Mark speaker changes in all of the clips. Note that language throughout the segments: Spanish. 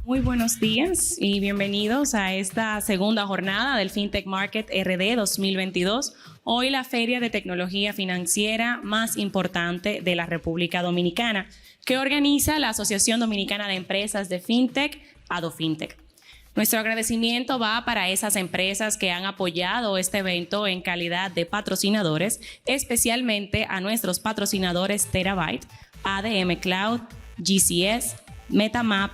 Speaker 1: Muy buenos días y bienvenidos a esta segunda jornada del FinTech Market RD 2022. Hoy la feria de tecnología financiera más importante de la República Dominicana, que organiza la Asociación Dominicana de Empresas de FinTech, AdoFinTech. Nuestro agradecimiento va para esas empresas que han apoyado este evento en calidad de patrocinadores, especialmente a nuestros patrocinadores Terabyte, ADM Cloud, GCS, MetaMap,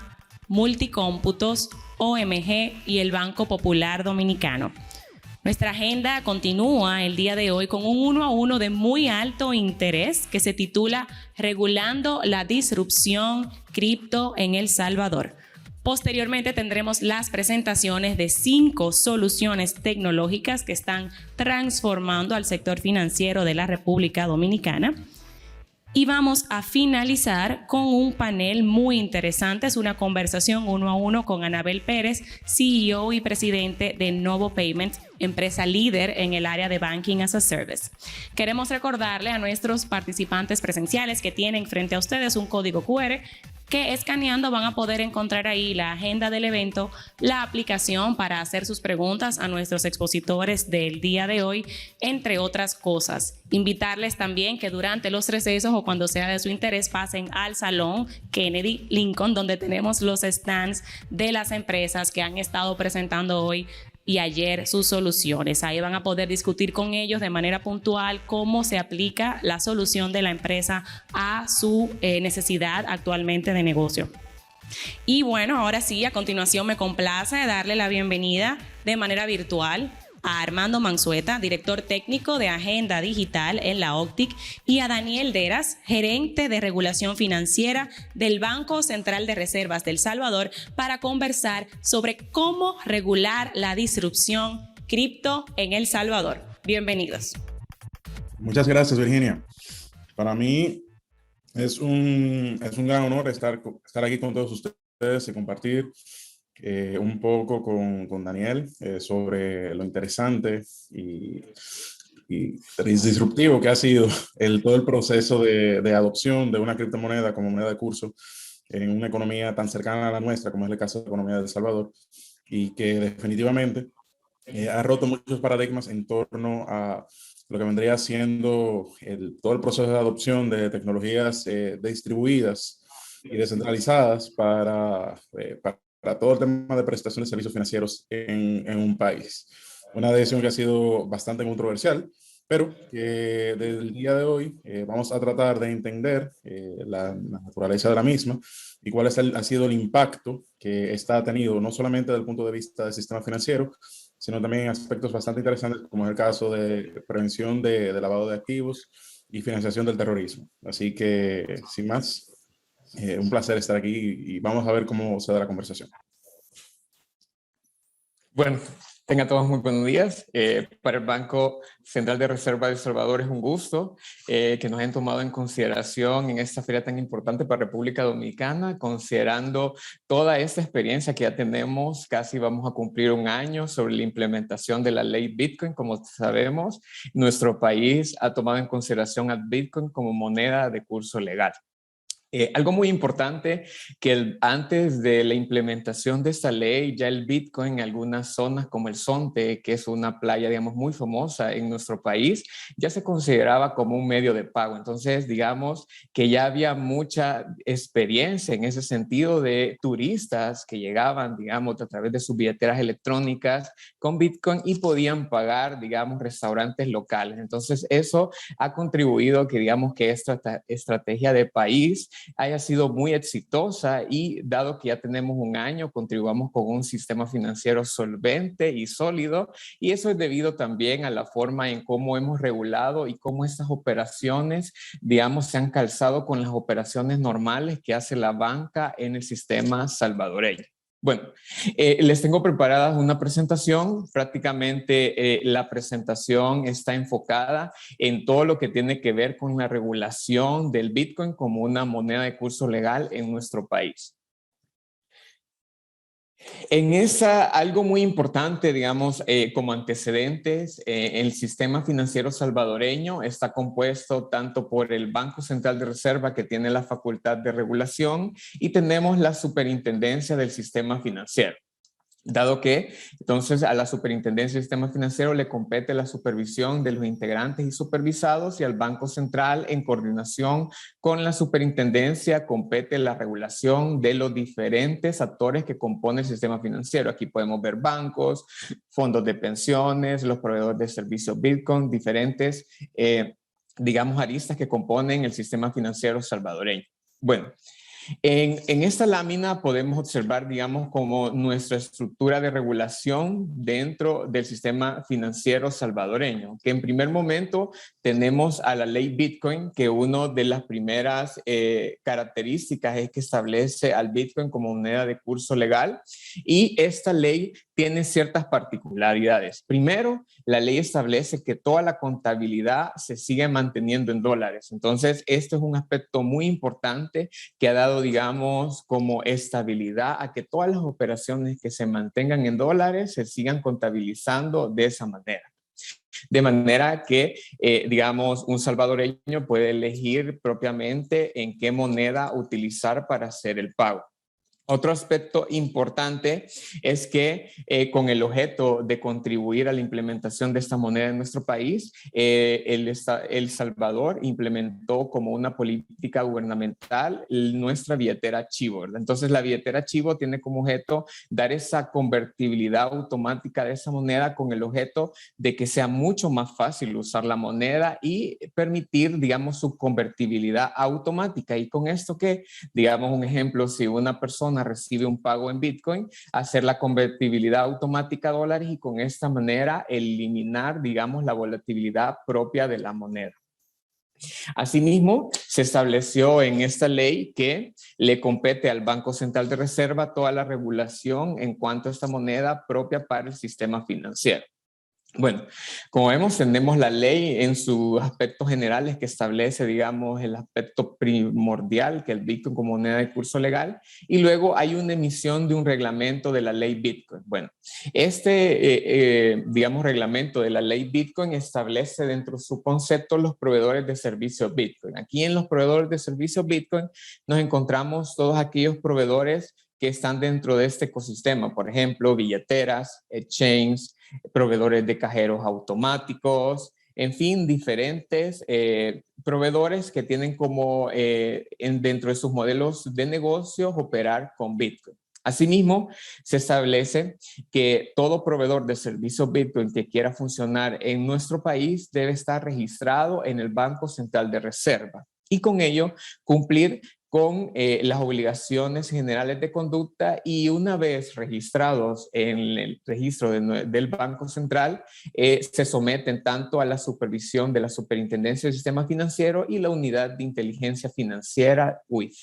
Speaker 1: Multicómputos, OMG y el Banco Popular Dominicano. Nuestra agenda continúa el día de hoy con un 1 a 1 de muy alto interés que se titula Regulando la disrupción cripto en El Salvador. Posteriormente tendremos las presentaciones de 5 soluciones tecnológicas que están transformando al sector financiero de la República Dominicana. Y vamos a finalizar con un panel muy interesante. Es una conversación 1 a 1 con Anabel Pérez, CEO y presidente de Novo Payments, empresa líder en el área de Banking as a Service. Queremos recordarle a nuestros participantes presenciales que tienen frente a ustedes un código QR que escaneando van a poder encontrar ahí la agenda del evento, la aplicación para hacer sus preguntas a nuestros expositores del día de hoy, entre otras cosas. Invitarles también que durante los recesos o cuando sea de su interés pasen al Salón Kennedy Lincoln, donde tenemos los stands de las empresas que han estado presentando hoy y ayer sus soluciones. Ahí van a poder discutir con ellos de manera puntual cómo se aplica la solución de la empresa a su necesidad actualmente de negocio. Y bueno, ahora sí, a continuación me complace darle la bienvenida de manera virtual a Armando Mansueta, director técnico de Agenda Digital en la OCTIC, y a Daniel Deras, gerente de regulación financiera del Banco Central de Reservas del Salvador, para conversar sobre cómo regular la disrupción cripto en El Salvador. Bienvenidos.
Speaker 2: Muchas gracias, Virginia. Para mí es un gran honor estar aquí con todos ustedes y compartir un poco con Daniel sobre lo interesante y disruptivo que ha sido todo el proceso de adopción de una criptomoneda como moneda de curso en una economía tan cercana a la nuestra como es el caso de la economía de El Salvador, y que definitivamente ha roto muchos paradigmas en torno a lo que vendría siendo todo el proceso de adopción de tecnologías distribuidas y descentralizadas para todo el tema de prestación de servicios financieros en un país. Una decisión que ha sido bastante controversial, pero que desde el día de hoy vamos a tratar de entender la naturaleza de la misma y cuál ha sido el impacto que esta ha tenido, no solamente desde el punto de vista del sistema financiero, sino también en aspectos bastante interesantes, como es el caso de prevención de lavado de activos y financiación del terrorismo. Así que, sin más, un placer estar aquí y vamos a ver cómo se da la conversación.
Speaker 3: Bueno, tengan todos muy buenos días. Para el Banco Central de Reserva de El Salvador es un gusto que nos hayan tomado en consideración en esta feria tan importante para República Dominicana, considerando toda esta experiencia que ya tenemos. Casi vamos a cumplir un año sobre la implementación de la ley Bitcoin. Como sabemos, nuestro país ha tomado en consideración al Bitcoin como moneda de curso legal. Algo muy importante que antes de la implementación de esta ley, ya el Bitcoin en algunas zonas como el Zonte, que es una playa, digamos, muy famosa en nuestro país, ya se consideraba como un medio de pago. Entonces, digamos que ya había mucha experiencia en ese sentido de turistas que llegaban, digamos, a través de sus billeteras electrónicas con Bitcoin y podían pagar, digamos, restaurantes locales. Entonces, eso ha contribuido a que, digamos, que esta estrategia de país haya sido muy exitosa, y dado que ya tenemos un año, contribuamos con un sistema financiero solvente y sólido, y eso es debido también a la forma en cómo hemos regulado y cómo estas operaciones, digamos, se han calzado con las operaciones normales que hace la banca en el sistema salvadoreño. Bueno, les tengo preparada una presentación. Prácticamente la presentación está enfocada en todo lo que tiene que ver con la regulación del Bitcoin como una moneda de curso legal en nuestro país. En esa, algo muy importante, digamos, como antecedentes, el sistema financiero salvadoreño está compuesto tanto por el Banco Central de Reserva, que tiene la facultad de regulación, y tenemos la superintendencia del sistema financiero. Dado que, entonces, a la Superintendencia del Sistema Financiero le compete la supervisión de los integrantes y supervisados, y al Banco Central, en coordinación con la Superintendencia, compete la regulación de los diferentes actores que componen el sistema financiero. Aquí podemos ver bancos, fondos de pensiones, los proveedores de servicios Bitcoin, diferentes, digamos, aristas que componen el sistema financiero salvadoreño. Bueno, en esta lámina podemos observar, digamos, como nuestra estructura de regulación dentro del sistema financiero salvadoreño, que en primer momento tenemos a la ley Bitcoin, que una de las primeras características es que establece al Bitcoin como moneda de curso legal, y esta ley tiene ciertas particularidades. Primero, la ley establece que toda la contabilidad se sigue manteniendo en dólares. Entonces, esto es un aspecto muy importante que ha dado, digamos, como estabilidad a que todas las operaciones que se mantengan en dólares se sigan contabilizando de esa manera. De manera que, digamos, un salvadoreño puede elegir propiamente en qué moneda utilizar para hacer el pago. Otro aspecto importante es que con el objeto de contribuir a la implementación de esta moneda en nuestro país, El Salvador implementó como una política gubernamental nuestra billetera Chivo, ¿verdad? Entonces la billetera Chivo tiene como objeto dar esa convertibilidad automática de esa moneda, con el objeto de que sea mucho más fácil usar la moneda y permitir, digamos, su convertibilidad automática. Y con esto que, digamos, un ejemplo, si una persona recibe un pago en Bitcoin, hacer la convertibilidad automática a dólares, y con esta manera eliminar, digamos, la volatilidad propia de la moneda. Asimismo, se estableció en esta ley que le compete al Banco Central de Reserva toda la regulación en cuanto a esta moneda propia para el sistema financiero. Bueno, como vemos, tenemos la ley en sus aspectos generales que establece, digamos, el aspecto primordial, que el Bitcoin como moneda de curso legal, y luego hay una emisión de un reglamento de la ley Bitcoin. Bueno, digamos, reglamento de la ley Bitcoin establece dentro de su concepto los proveedores de servicios Bitcoin. Aquí en los proveedores de servicios Bitcoin nos encontramos todos aquellos proveedores que están dentro de este ecosistema, por ejemplo, billeteras, exchanges, proveedores de cajeros automáticos, en fin, diferentes proveedores que tienen como dentro de sus modelos de negocios operar con Bitcoin. Asimismo, se establece que todo proveedor de servicios Bitcoin que quiera funcionar en nuestro país debe estar registrado en el Banco Central de Reserva, y con ello cumplir con las obligaciones generales de conducta, y una vez registrados en el registro del Banco Central, se someten tanto a la supervisión de la Superintendencia del Sistema Financiero y la Unidad de Inteligencia Financiera, UIF.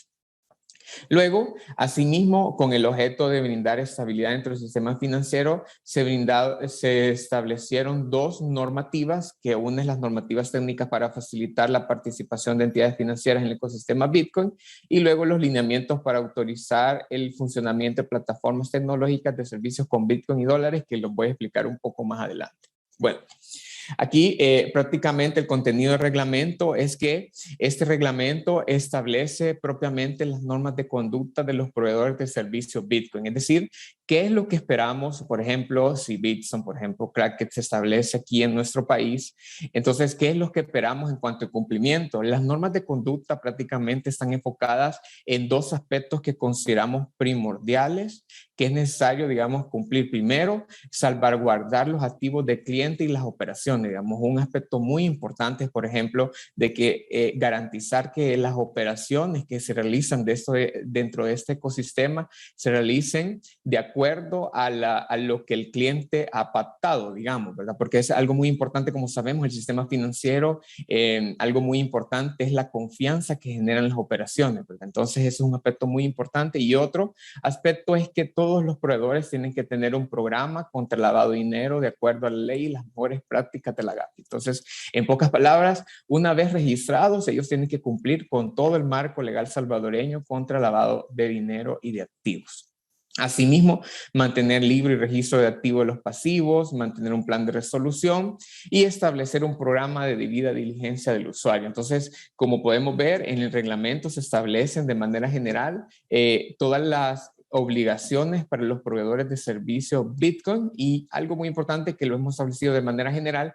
Speaker 3: Luego, asimismo, con el objeto de brindar estabilidad dentro del sistema financiero, se establecieron dos normativas, que una es las normativas técnicas para facilitar la participación de entidades financieras en el ecosistema Bitcoin, y luego los lineamientos para autorizar el funcionamiento de plataformas tecnológicas de servicios con Bitcoin y dólares, que los voy a explicar un poco más adelante. Bueno, aquí prácticamente el contenido del reglamento es que este reglamento establece propiamente las normas de conducta de los proveedores de servicios Bitcoin. Es decir, ¿qué es lo que esperamos? Por ejemplo, si Bitson, por ejemplo, Kraken se establece aquí en nuestro país, entonces, ¿qué es lo que esperamos en cuanto a cumplimiento? Las normas de conducta prácticamente están enfocadas en dos aspectos que consideramos primordiales, que es necesario, digamos, cumplir. Primero, salvaguardar los activos del cliente y las operaciones. Digamos, un aspecto muy importante es, por ejemplo, de que garantizar que las operaciones que se realizan dentro de este ecosistema se realicen de acuerdo a lo que el cliente ha pactado, digamos, ¿verdad? Porque es algo muy importante, como sabemos, el sistema financiero, algo muy importante es la confianza que generan las operaciones, ¿verdad? Entonces, eso es un aspecto muy importante. Y otro aspecto es que todos los proveedores tienen que tener un programa contra el lavado de dinero de acuerdo a la ley y las mejores prácticas de la GAFI. Entonces, en pocas palabras, una vez registrados, ellos tienen que cumplir con todo el marco legal salvadoreño contra el lavado de dinero y de activos. Asimismo, mantener libre registro de activos de los pasivos, mantener un plan de resolución y establecer un programa de debida diligencia del usuario. Entonces, como podemos ver, en el reglamento se establecen de manera general todas las obligaciones para los proveedores de servicio Bitcoin, y algo muy importante que lo hemos establecido de manera general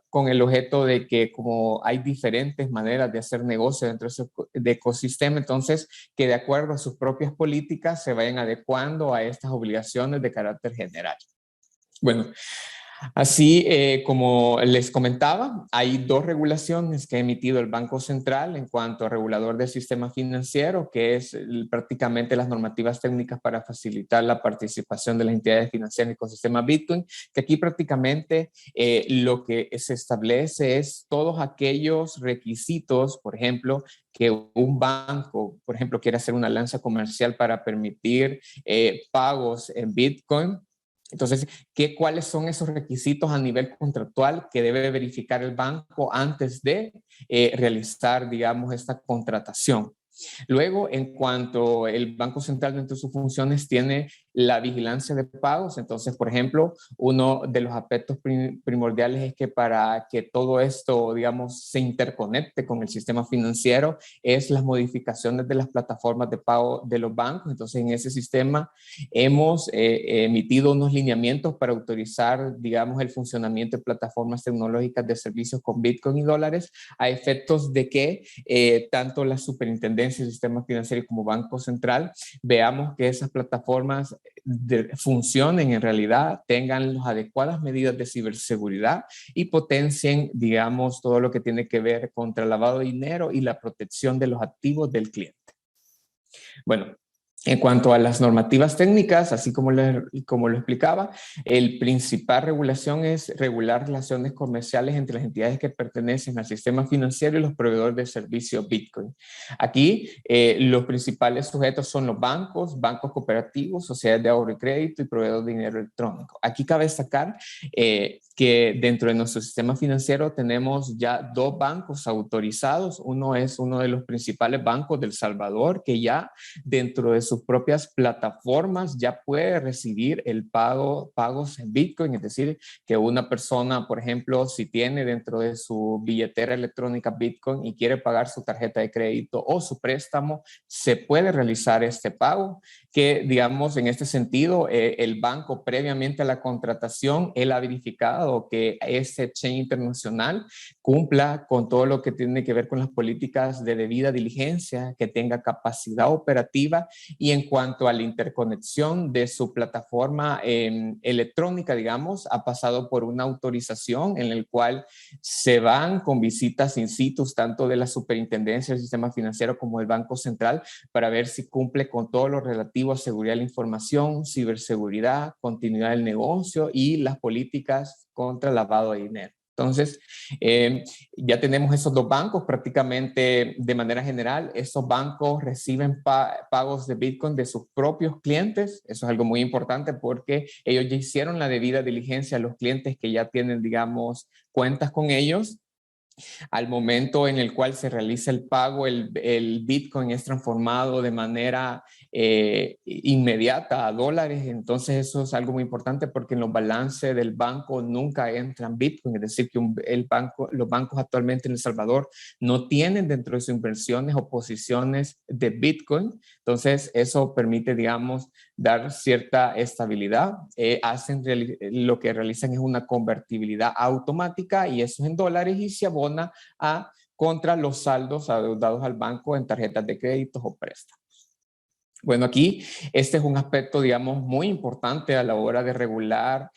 Speaker 3: con el objeto de que, como hay diferentes maneras de hacer negocio dentro de ecosistema, entonces que de acuerdo a sus propias políticas se vayan adecuando a estas obligaciones de carácter general. Bueno, así como les comentaba, hay 2 regulaciones que ha emitido el Banco Central en cuanto a regulador del sistema financiero, que es prácticamente las normativas técnicas para facilitar la participación de las entidades financieras en el ecosistema Bitcoin, que aquí prácticamente lo que se establece es todos aquellos requisitos, por ejemplo, que un banco, por ejemplo, quiere hacer una alianza comercial para permitir pagos en Bitcoin. Entonces, ¿cuáles son esos requisitos a nivel contractual que debe verificar el banco antes de realizar, digamos, esta contratación? Luego, en cuanto el Banco Central dentro de sus funciones tiene la vigilancia de pagos, entonces, por ejemplo, uno de los aspectos primordiales es que para que todo esto, digamos, se interconecte con el sistema financiero es las modificaciones de las plataformas de pago de los bancos. Entonces, en ese sistema hemos emitido unos lineamientos para autorizar, digamos, el funcionamiento de plataformas tecnológicas de servicios con Bitcoin y dólares a efectos de que tanto la superintendencia del sistema financiero como Banco Central veamos que esas plataformas funcionen en realidad, tengan las adecuadas medidas de ciberseguridad y potencien, digamos, todo lo que tiene que ver contra el lavado de dinero y la protección de los activos del cliente. Bueno, en cuanto a las normativas técnicas, así como lo explicaba, el principal regulación es regular relaciones comerciales entre las entidades que pertenecen al sistema financiero y los proveedores de servicios Bitcoin. Aquí los principales sujetos son los bancos, bancos cooperativos, sociedades de ahorro y crédito y proveedores de dinero electrónico. Aquí cabe destacar que dentro de nuestro sistema financiero tenemos ya 2 bancos autorizados. Uno es uno de los principales bancos de El Salvador, que ya dentro de sus propias plataformas ya puede recibir el pagos en Bitcoin, es decir, que una persona, por ejemplo, si tiene dentro de su billetera electrónica Bitcoin y quiere pagar su tarjeta de crédito o su préstamo, se puede realizar este pago, que digamos en este sentido el banco previamente a la contratación, él ha verificado que este exchange internacional cumpla con todo lo que tiene que ver con las políticas de debida diligencia, que tenga capacidad operativa, y en cuanto a la interconexión de su plataforma electrónica, digamos, ha pasado por una autorización en la cual se van con visitas in situ tanto de la superintendencia del sistema financiero como del Banco Central para ver si cumple con todo lo relativo a seguridad de la información, ciberseguridad, continuidad del negocio y las políticas contra el lavado de dinero. Entonces, ya tenemos esos 2 bancos prácticamente de manera general. Esos bancos reciben pagos de Bitcoin de sus propios clientes. Eso es algo muy importante porque ellos ya hicieron la debida diligencia a los clientes que ya tienen, digamos, cuentas con ellos. Al momento en el cual se realiza el pago, el Bitcoin es transformado de manera inmediata a dólares. Entonces eso es algo muy importante porque en los balances del banco nunca entran Bitcoin. Es decir, que los bancos actualmente en El Salvador no tienen dentro de sus inversiones o posiciones de Bitcoin. Entonces eso permite, digamos, dar cierta estabilidad. Lo que realizan es una convertibilidad automática y eso es en dólares y se abona contra los saldos adeudados al banco en tarjetas de crédito o préstamos. Bueno, aquí este es un aspecto, digamos, muy importante a la hora de regular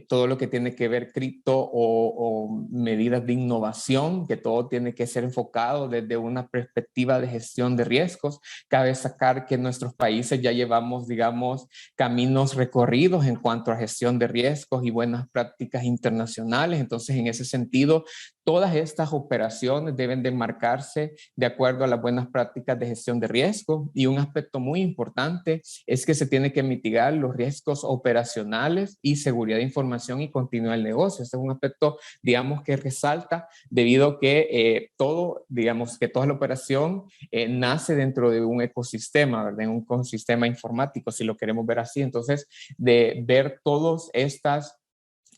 Speaker 3: todo lo que tiene que ver cripto o medidas de innovación, que todo tiene que ser enfocado desde una perspectiva de gestión de riesgos. Cabe destacar que en nuestros países ya llevamos, digamos, caminos recorridos en cuanto a gestión de riesgos y buenas prácticas internacionales. Entonces, en ese sentido, todas estas operaciones deben de marcarse de acuerdo a las buenas prácticas de gestión de riesgo, y un aspecto muy importante es que se tiene que mitigar los riesgos operacionales y seguridad de información y continuidad del negocio. Este es un aspecto, digamos, que resalta debido a que toda la operación nace dentro de un ecosistema, ¿verdad? En un ecosistema informático, si lo queremos ver así. Entonces, de ver todas estas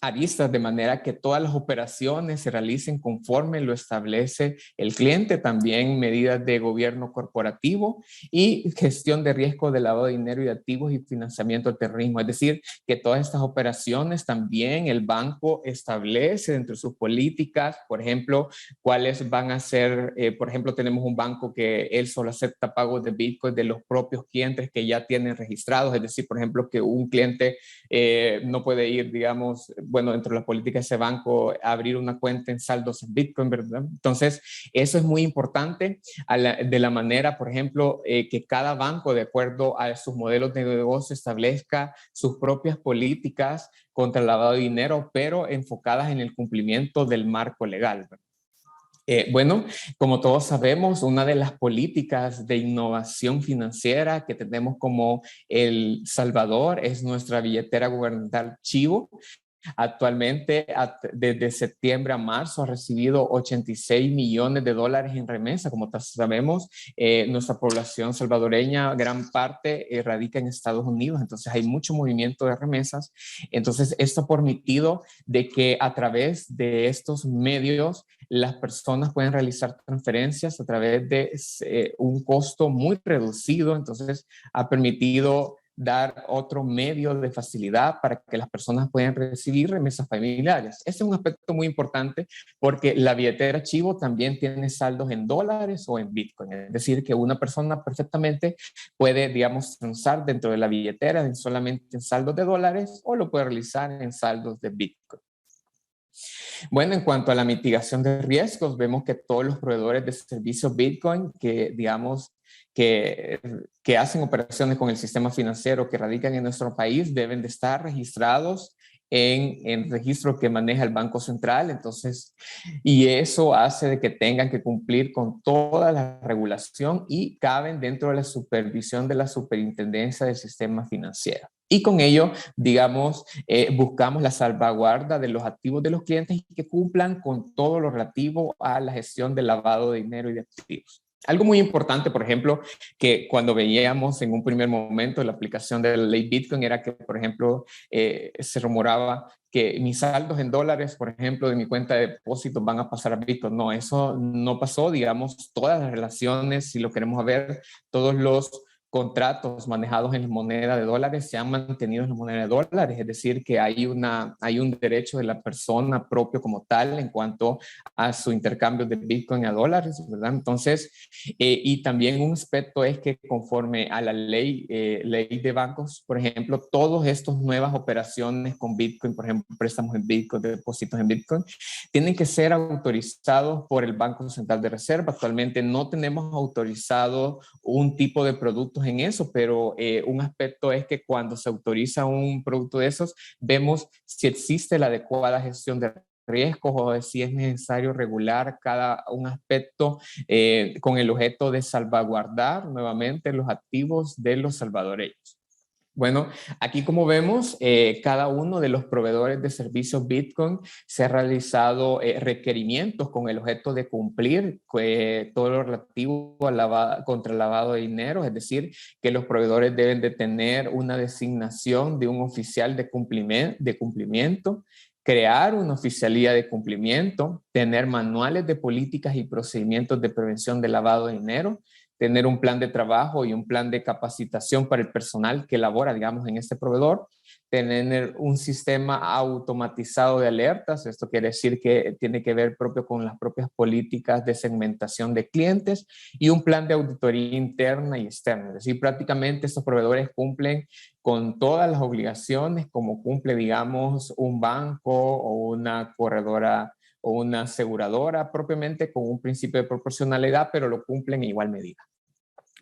Speaker 3: aristas de manera que todas las operaciones se realicen conforme lo establece el cliente, también medidas de gobierno corporativo y gestión de riesgo de lavado de dinero y de activos y financiamiento del terrorismo. Es decir, que todas estas operaciones también el banco establece dentro de sus políticas, por ejemplo, cuáles van a ser, por ejemplo, tenemos un banco que él solo acepta pagos de Bitcoin de los propios clientes que ya tienen registrados, es decir, por ejemplo, que un cliente no puede ir, digamos, bueno, dentro de la política de ese banco, abrir una cuenta en saldos en Bitcoin, ¿verdad? Entonces, eso es muy importante de la manera, por ejemplo, que cada banco, de acuerdo a sus modelos de negocio, establezca sus propias políticas contra el lavado de dinero, pero enfocadas en el cumplimiento del marco legal, ¿verdad? Bueno, como todos sabemos, una de las políticas de innovación financiera que tenemos como El Salvador es nuestra billetera gubernamental Chivo. Actualmente, desde septiembre a marzo, ha recibido 86 millones de dólares en remesa. Como sabemos, nuestra población salvadoreña, gran parte radica en Estados Unidos, entonces hay mucho movimiento de remesas. Entonces, esto ha permitido de que a través de estos medios las personas pueden realizar transferencias a través de un costo muy reducido. Entonces, ha permitido dar otro medio de facilidad para que las personas puedan recibir remesas familiares. Este es un aspecto muy importante porque la billetera Chivo también tiene saldos en dólares o en Bitcoin. Es decir, que una persona perfectamente puede, digamos, transar dentro de la billetera solamente en saldos de dólares o lo puede realizar en saldos de Bitcoin. Bueno, en cuanto a la mitigación de riesgos, vemos que todos los proveedores de servicios Bitcoin que, digamos, que hacen operaciones con el sistema financiero que radican en nuestro país deben de estar registrados en el registro que maneja el Banco Central. Entonces, y eso hace de que tengan que cumplir con toda la regulación y caben dentro de la supervisión de la Superintendencia del Sistema Financiero. Y con ello, digamos, buscamos la salvaguarda de los activos de los clientes y que cumplan con todo lo relativo a la gestión del lavado de dinero y de activos. Algo muy importante, por ejemplo, que cuando veíamos en un primer momento la aplicación de la ley Bitcoin era que, por ejemplo, se rumoraba que mis saldos en dólares, por ejemplo, de mi cuenta de depósitos van a pasar a Bitcoin. No, eso no pasó. Digamos, todas las relaciones, si lo queremos ver, todos los contratos manejados en moneda de dólares se han mantenido en la moneda de dólares, es decir, que hay un derecho de la persona propio como tal en cuanto a su intercambio de Bitcoin a dólares, ¿verdad? Entonces, y también un aspecto es que conforme a la ley de bancos, por ejemplo, todas estas nuevas operaciones con Bitcoin, por ejemplo, préstamos en Bitcoin, depósitos en Bitcoin, tienen que ser autorizados por el Banco Central de Reserva. Actualmente no tenemos autorizado un tipo de productos en eso, pero un aspecto es que cuando se autoriza un producto de esos, vemos si existe la adecuada gestión de riesgos o si es necesario regular cada un aspecto con el objeto de salvaguardar nuevamente los activos de los salvadoreños. Bueno, aquí como vemos, cada uno de los proveedores de servicios Bitcoin se ha realizado requerimientos con el objeto de cumplir todo lo relativo a contra el lavado de dinero, es decir, que los proveedores deben de tener una designación de un oficial de cumplimiento, crear una oficialía de cumplimiento, tener manuales de políticas y procedimientos de prevención de lavado de dinero, tener un plan de trabajo y un plan de capacitación para el personal que labora, digamos, en este proveedor, tener un sistema automatizado de alertas, esto quiere decir que tiene que ver propio con las propias políticas de segmentación de clientes y un plan de auditoría interna y externa, es decir, prácticamente estos proveedores cumplen con todas las obligaciones como cumple, digamos, un banco o una corredora o una aseguradora propiamente con un principio de proporcionalidad, pero lo cumplen en igual medida.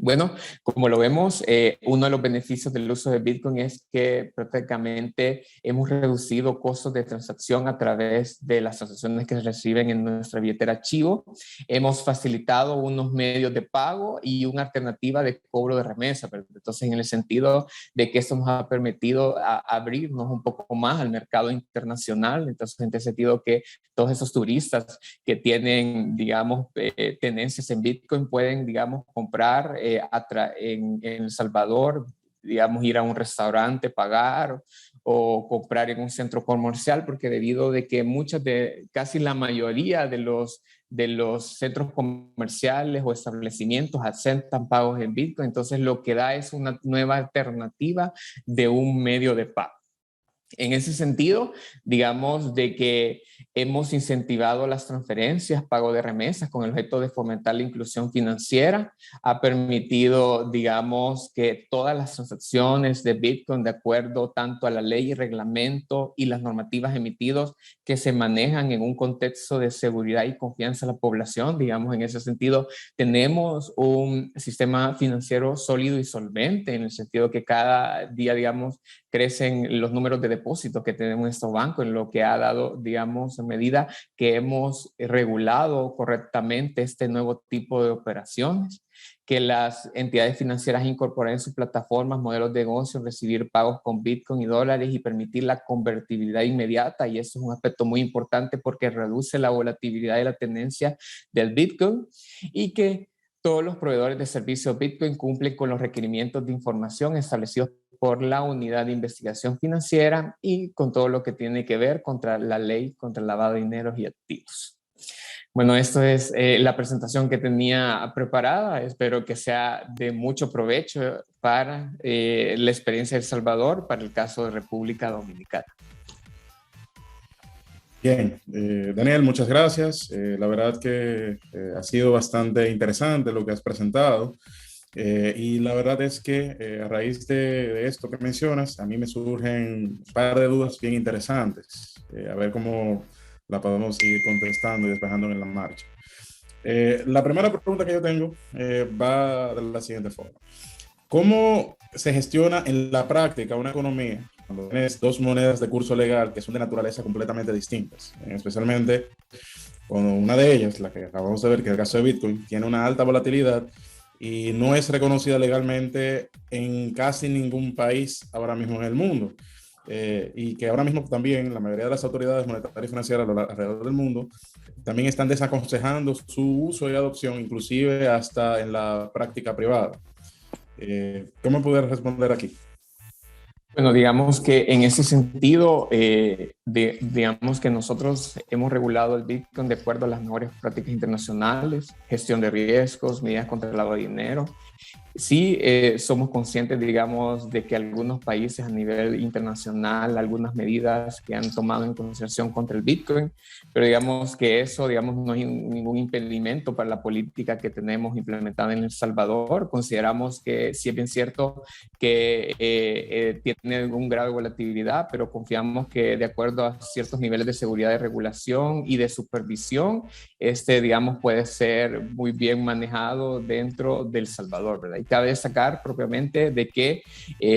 Speaker 3: Bueno, como lo vemos, uno de los beneficios del uso de Bitcoin es que prácticamente hemos reducido costos de transacción a través de las transacciones que se reciben en nuestra billetera Chivo. Hemos facilitado unos medios de pago y una alternativa de cobro de remesa. Entonces, en el sentido de que esto nos ha permitido abrirnos un poco más al mercado internacional. Entonces, en el sentido que todos esos turistas que tienen, digamos, tenencias en Bitcoin pueden, digamos, comprar en El Salvador, digamos, ir a un restaurante, pagar o comprar en un centro comercial, porque debido de que casi la mayoría de los centros comerciales o establecimientos aceptan pagos en Bitcoin, entonces lo que da es una nueva alternativa de un medio de pago. En ese sentido, digamos de que hemos incentivado las transferencias, pago de remesas con el objeto de fomentar la inclusión financiera. Ha permitido, digamos, que todas las transacciones de Bitcoin, de acuerdo tanto a la ley y reglamento y las normativas emitidos, que se manejan en un contexto de seguridad y confianza a la población. Digamos, en ese sentido, tenemos un sistema financiero sólido y solvente, en el sentido que cada día, digamos, crecen los números de depósitos que tenemos en estos bancos, en lo que ha dado, digamos, a medida que hemos regulado correctamente este nuevo tipo de operaciones, que las entidades financieras incorporan en sus plataformas modelos de negocio, recibir pagos con Bitcoin y dólares y permitir la convertibilidad inmediata. Y eso es un aspecto muy importante porque reduce la volatilidad de la tendencia del Bitcoin, y que todos los proveedores de servicios Bitcoin cumplen con los requerimientos de información establecidos por la Unidad de Investigación Financiera y con todo lo que tiene que ver contra la ley contra el lavado de dinero y activos. Bueno, esto es la presentación que tenía preparada. Espero que sea de mucho provecho para la experiencia de El Salvador, para el caso de República Dominicana.
Speaker 2: Bien, Daniel, muchas gracias. La verdad que ha sido bastante interesante lo que has presentado. Y la verdad es que a raíz de esto que mencionas, a mí me surgen un par de dudas bien interesantes. A ver cómo la podemos seguir contestando y despejando en la marcha. La primera pregunta que yo tengo va de la siguiente forma. ¿Cómo se gestiona en la práctica una economía cuando tienes dos monedas de curso legal que son de naturaleza completamente distintas? Especialmente cuando una de ellas, la que acabamos de ver, que es el caso de Bitcoin, tiene una alta volatilidad y no es reconocida legalmente en casi ningún país ahora mismo en el mundo. Y que ahora mismo también la mayoría de las autoridades monetarias y financieras alrededor del mundo también están desaconsejando su uso y adopción, inclusive hasta en la práctica privada. ¿Cómo poder responder aquí?
Speaker 3: Bueno, digamos que en ese sentido, digamos que nosotros hemos regulado el Bitcoin de acuerdo a las mejores prácticas internacionales, gestión de riesgos, medidas contra el lavado de dinero. Sí, somos conscientes, digamos, de que algunos países a nivel internacional, algunas medidas que han tomado en consideración contra el Bitcoin, pero digamos que eso, digamos, no es ningún impedimento para la política que tenemos implementada en El Salvador. Consideramos que sí es bien cierto que tiene un grado de volatilidad, pero confiamos que de acuerdo a ciertos niveles de seguridad de regulación y de supervisión, digamos, puede ser muy bien manejado dentro de El Salvador, ¿verdad? Y cabe destacar propiamente de que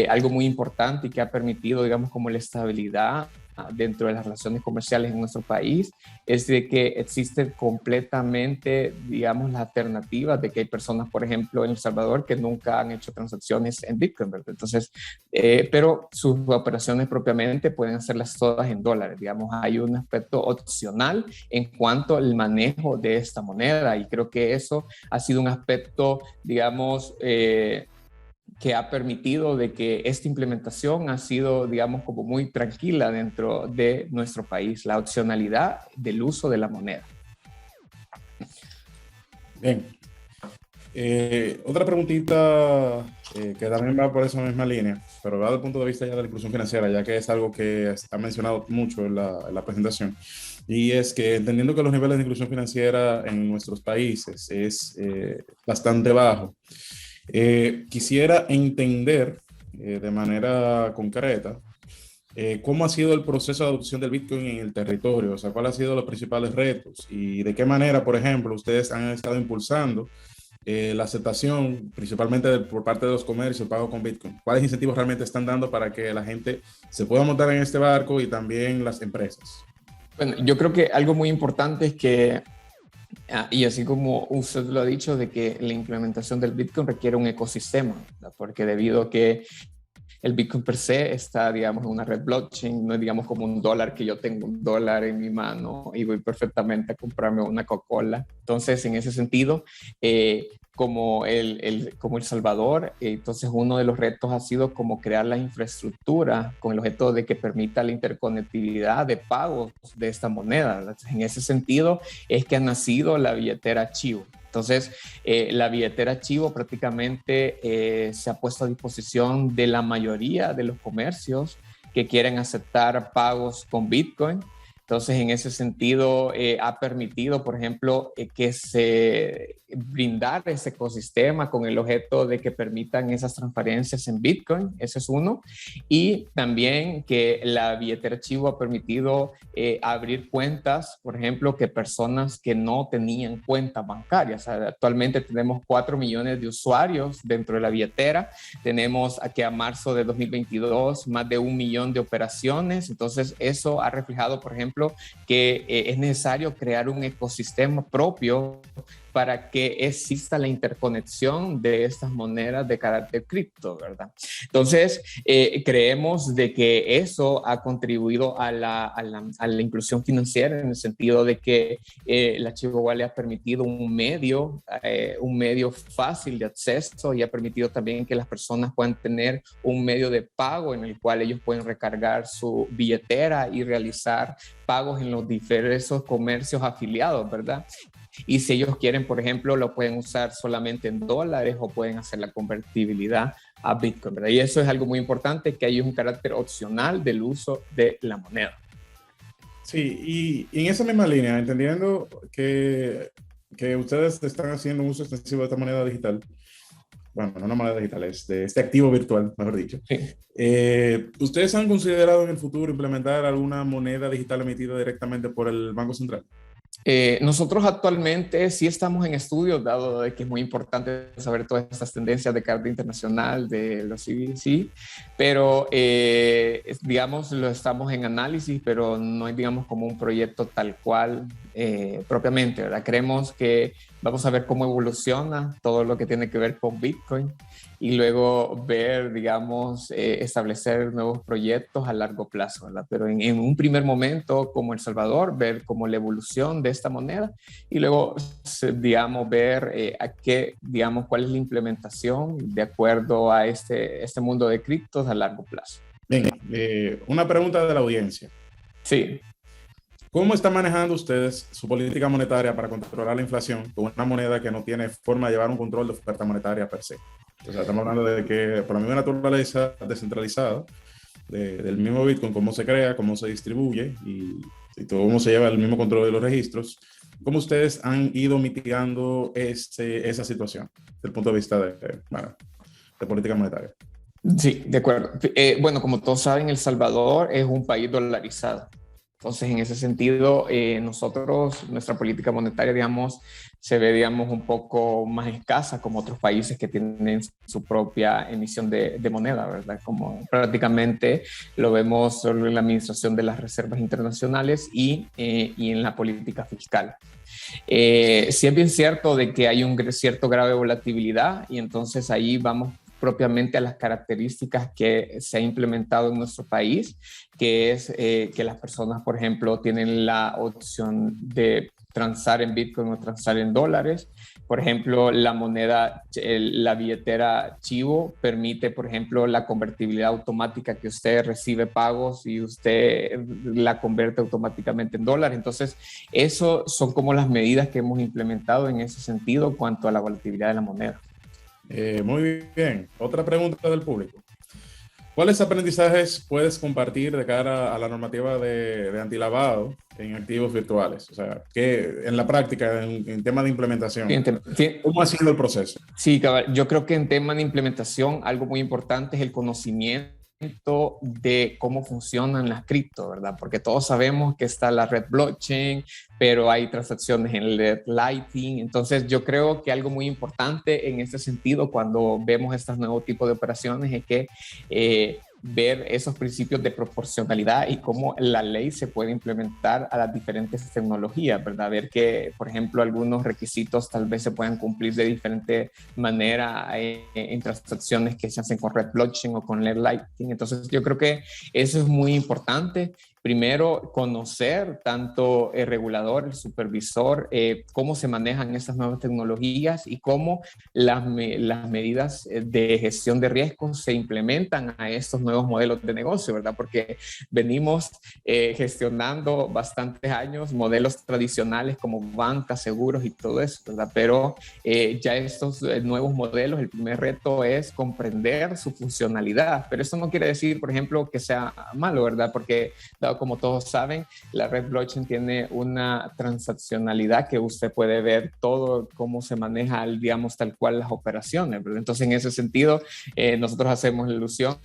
Speaker 3: algo muy importante y que ha permitido, digamos, como la estabilidad dentro de las relaciones comerciales en nuestro país es de que existe completamente, digamos, las alternativas de que hay personas, por ejemplo, en El Salvador que nunca han hecho transacciones en Bitcoin, ¿verdad? Entonces, pero sus operaciones propiamente pueden hacerlas todas en dólares, digamos, hay un aspecto opcional en cuanto al manejo de esta moneda, y creo que eso ha sido un aspecto, digamos, que ha permitido de que esta implementación ha sido, digamos, como muy tranquila dentro de nuestro país, la opcionalidad del uso de la moneda.
Speaker 2: Bien. Otra preguntita que también va por esa misma línea, pero va desde el punto de vista ya de la inclusión financiera, ya que es algo que ha mencionado mucho en la presentación, y es que entendiendo que los niveles de inclusión financiera en nuestros países es bastante bajo, quisiera entender de manera concreta cómo ha sido el proceso de adopción del Bitcoin en el territorio, o sea, cuáles han sido los principales retos y de qué manera, por ejemplo, ustedes han estado impulsando la aceptación, principalmente por parte de los comercios, el pago con Bitcoin? ¿Cuáles incentivos realmente están dando para que la gente se pueda montar en este barco y también las empresas?
Speaker 3: Bueno, yo creo que algo muy importante es que, y así como usted lo ha dicho, de que la implementación del Bitcoin requiere un ecosistema, ¿verdad? Porque debido a que el Bitcoin per se está, digamos, en una red blockchain, no es, digamos, como un dólar, que yo tengo un dólar en mi mano y voy perfectamente a comprarme una Coca-Cola. Entonces, en ese sentido, como El Salvador, entonces uno de los retos ha sido como crear la infraestructura con el objeto de que permita la interconectividad de pagos de esta moneda. Entonces, en ese sentido es que ha nacido la billetera Chivo. Entonces, la billetera Chivo prácticamente se ha puesto a disposición de la mayoría de los comercios que quieren aceptar pagos con Bitcoin. Entonces, en ese sentido, ha permitido, por ejemplo, que se brindar ese ecosistema con el objeto de que permitan esas transferencias en Bitcoin, ese es uno. Y también que la billetera Chivo ha permitido abrir cuentas, por ejemplo, que personas que no tenían cuentas bancarias. O sea, actualmente tenemos 4 millones de usuarios dentro de la billetera. Tenemos aquí a marzo de 2022 más de 1 millón de operaciones. Entonces, eso ha reflejado, por ejemplo, que es necesario crear un ecosistema propio para que exista la interconexión de estas monedas de carácter cripto, ¿verdad? Entonces, creemos de que eso ha contribuido a la inclusión financiera, en el sentido de que la Chivo Wallet ha permitido un medio fácil de acceso, y ha permitido también que las personas puedan tener un medio de pago en el cual ellos pueden recargar su billetera y realizar pagos en los diversos comercios afiliados, ¿verdad? Y si ellos quieren, por ejemplo, lo pueden usar solamente en dólares o pueden hacer la convertibilidad a Bitcoin, ¿verdad? Y eso es algo muy importante, que hay un carácter opcional del uso de la moneda.
Speaker 2: Sí, y en esa misma línea, entendiendo que ustedes están haciendo un uso extensivo de esta moneda digital, bueno, no una moneda digital, es de este activo virtual, mejor dicho.
Speaker 3: Sí.
Speaker 2: ¿Ustedes han considerado en el futuro implementar alguna moneda digital emitida directamente por el Banco Central?
Speaker 3: Nosotros actualmente sí estamos en estudios, dado de que es muy importante saber todas estas tendencias de carácter internacional de los CBDC, pero digamos, lo estamos en análisis, pero no es, digamos, como un proyecto tal cual propiamente, ¿verdad? Creemos que vamos a ver cómo evoluciona todo lo que tiene que ver con Bitcoin y luego ver, digamos, establecer nuevos proyectos a largo plazo, ¿verdad? Pero en un primer momento, como El Salvador, ver cómo la evolución de esta moneda y luego, digamos, ver cuál es la implementación de acuerdo a este mundo de criptos a largo plazo.
Speaker 2: Bien, una pregunta de la audiencia.
Speaker 3: Sí.
Speaker 2: ¿Cómo están manejando ustedes su política monetaria para controlar la inflación con una moneda que no tiene forma de llevar un control de oferta monetaria per se? O sea, estamos hablando de que por la misma naturaleza descentralizada del mismo Bitcoin, cómo se crea, cómo se distribuye y cómo se lleva el mismo control de los registros. ¿Cómo ustedes han ido mitigando esa situación desde el punto de vista de política monetaria?
Speaker 3: Sí, de acuerdo. Bueno, como todos saben, El Salvador es un país dolarizado. Entonces, en ese sentido, nuestra política monetaria, digamos, se ve, digamos, un poco más escasa como otros países que tienen su propia emisión de moneda, ¿verdad? Como prácticamente lo vemos solo en la administración de las reservas internacionales y en la política fiscal. Sí es bien cierto de que hay un cierto grado de volatilidad y entonces ahí vamos propiamente a las características que se ha implementado en nuestro país, que es que las personas, por ejemplo, tienen la opción de transar en Bitcoin o transar en dólares. Por ejemplo, la billetera Chivo permite, por ejemplo, la convertibilidad automática, que usted recibe pagos y usted la convierte automáticamente en dólares. Entonces, eso son como las medidas que hemos implementado en ese sentido en cuanto a la volatilidad de la moneda.
Speaker 2: Muy bien. Otra pregunta del público. ¿Cuáles aprendizajes puedes compartir de cara a la normativa de antilavado en activos virtuales? O sea, que en la práctica, en tema de implementación, ¿cómo ha sido el proceso?
Speaker 3: Sí, cabal. Yo creo que en tema de implementación, algo muy importante es el conocimiento de cómo funcionan las cripto, ¿verdad? Porque todos sabemos que está la red blockchain, pero hay transacciones en LED Lightning. Entonces yo creo que algo muy importante en este sentido cuando vemos estos nuevos tipos de operaciones es que ver esos principios de proporcionalidad y cómo la ley se puede implementar a las diferentes tecnologías, ¿verdad? Ver que, por ejemplo, algunos requisitos tal vez se puedan cumplir de diferente manera en transacciones que se hacen con Red Blockchain o con LED Lightning. Entonces, yo creo que eso es muy importante. Primero, conocer tanto el regulador, el supervisor, cómo se manejan estas nuevas tecnologías y cómo las medidas de gestión de riesgos se implementan a estos nuevos modelos de negocio, ¿verdad? Porque venimos gestionando bastantes años modelos tradicionales como bancas, seguros y todo eso, ¿verdad? Pero ya estos nuevos modelos, el primer reto es comprender su funcionalidad, pero eso no quiere decir, por ejemplo, que sea malo, ¿verdad? Porque como todos saben, la red blockchain tiene una transaccionalidad que usted puede ver todo cómo se maneja, digamos, tal cual las operaciones, ¿verdad? Entonces, en ese sentido, nosotros hacemos la ilusión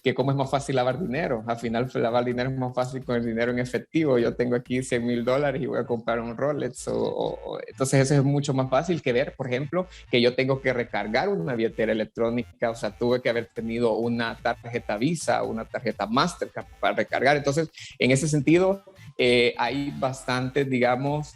Speaker 3: que cómo es más fácil lavar dinero. Al final, lavar dinero es más fácil con el dinero en efectivo. Yo tengo aquí $100,000 y voy a comprar un Rolex. Entonces, eso es mucho más fácil que ver, por ejemplo, que yo tengo que recargar una billetera electrónica. O sea, tuve que haber tenido una tarjeta Visa, una tarjeta Mastercard para recargar. Entonces, en ese sentido, hay bastante, digamos,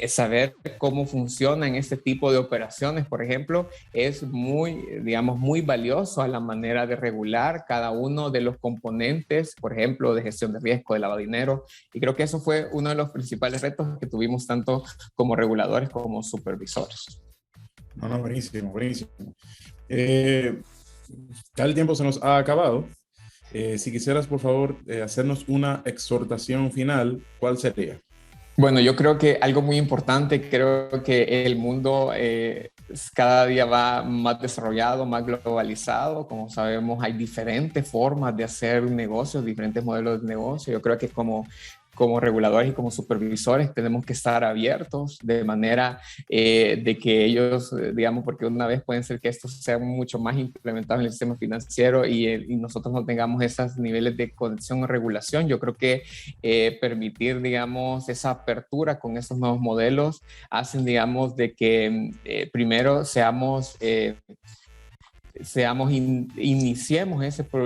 Speaker 3: saber cómo funcionan este tipo de operaciones, por ejemplo, es muy, digamos, muy valioso a la manera de regular cada uno de los componentes, por ejemplo, de gestión de riesgo, de lavado de dinero. Y creo que eso fue uno de los principales retos que tuvimos tanto como reguladores como supervisores.
Speaker 2: No, buenísimo, buenísimo. Ya el tiempo se nos ha acabado. Si quisieras, por favor, hacernos una exhortación final, ¿cuál sería?
Speaker 3: Bueno, yo creo que algo muy importante, creo que el mundo cada día va más desarrollado, más globalizado. Como sabemos, hay diferentes formas de hacer negocios, diferentes modelos de negocio. Yo creo que como reguladores y como supervisores tenemos que estar abiertos de manera de que ellos, digamos, porque una vez pueden ser que esto sea mucho más implementado en el sistema financiero y nosotros no tengamos esos niveles de conexión o regulación. Yo creo que permitir, digamos, esa apertura con esos nuevos modelos hacen, digamos, de que primero iniciemos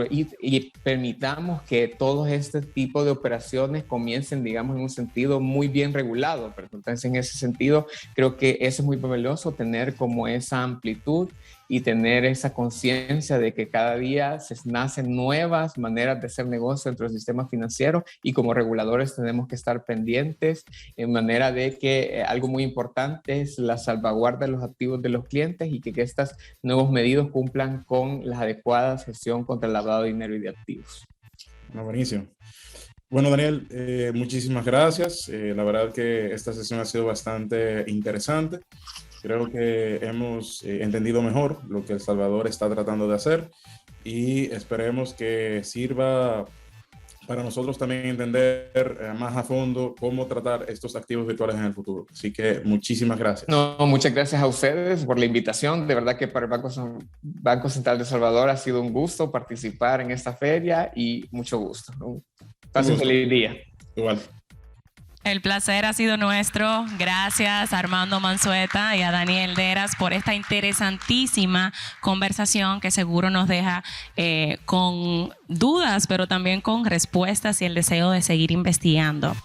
Speaker 3: y permitamos que todo este tipo de operaciones comiencen, digamos, en un sentido muy bien regulado. Pero entonces, en ese sentido, creo que eso es muy valioso, tener como esa amplitud y tener esa conciencia de que cada día se nacen nuevas maneras de hacer negocio dentro del sistema financiero y como reguladores tenemos que estar pendientes en manera de que algo muy importante es la salvaguarda de los activos de los clientes y que estos nuevos medidos cumplan con la adecuada gestión contra el lavado de dinero y de activos.
Speaker 2: No, buenísimo. Bueno, Daniel, muchísimas gracias. La verdad que esta sesión ha sido bastante interesante. Creo que hemos entendido mejor lo que El Salvador está tratando de hacer y esperemos que sirva para nosotros también entender más a fondo cómo tratar estos activos virtuales en el futuro. Así que muchísimas gracias.
Speaker 3: No, muchas gracias a ustedes por la invitación. De verdad que para el Banco Central de El Salvador ha sido un gusto participar en esta feria y mucho gusto. Pasen un feliz día.
Speaker 2: Igual.
Speaker 1: El placer ha sido nuestro. Gracias a Armando Manzueta y a Daniel Deras por esta interesantísima conversación que seguro nos deja con dudas, pero también con respuestas y el deseo de seguir investigando.